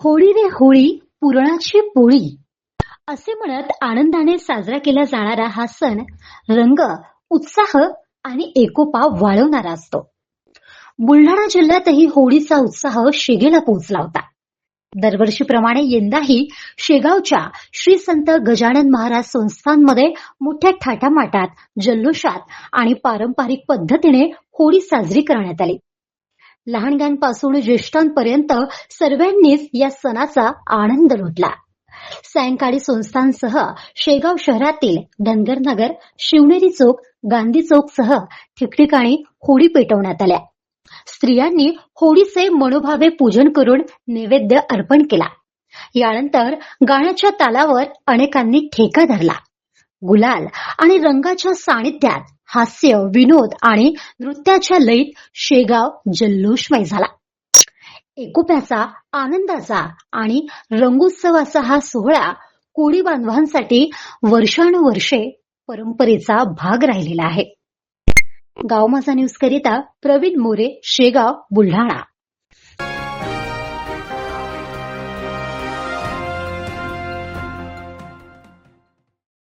होळी रे होळी पुरणाची पोळी असे म्हणत आनंदाने साजरा केला जाणारा हा सण रंग, उत्साह आणि एकोपा वाढवणारा असतो. बुलढाणा जिल्ह्यातही होळीचा उत्साह शिगेला पोहोचला होता. दरवर्षीप्रमाणे यंदाही शेगावच्या श्री संत गजानन महाराज संस्थानमध्ये मोठ्या थाटामाटात, जल्लोषात आणि पारंपरिक पद्धतीने होळी साजरी करण्यात आली. लहानग्यांपासून ज्येष्ठांपर्यंत सर्वांनीच या सणाचा आनंद लुटला. सायंकाळी संस्थानसह शेगाव शहरातील धनगर नगर, शिवनेरी चौक, गांधी चौक सह ठिकठिकाणी होळी पेटवण्यात आल्या. स्त्रियांनी होळीचे मनोभावे पूजन करून नैवेद्य अर्पण केला. यानंतर गाण्याच्या तालावर अनेकांनी ठेका धरला. गुलाल आणि रंगाच्या सानिध्यात हास्य, विनोद आणि नृत्याच्या लयीत शेगाव जल्लोषमय झाला. एकोप्याचा, आनंदाचा आणि रंगोत्सवाचा हा सोहळा कोळी बांधवांसाठी वर्षानुवर्षे परंपरेचा भाग राहिलेला आहे. गाव माझा न्यूज करिता प्रवीण मोरे, शेगाव, बुलढाणा.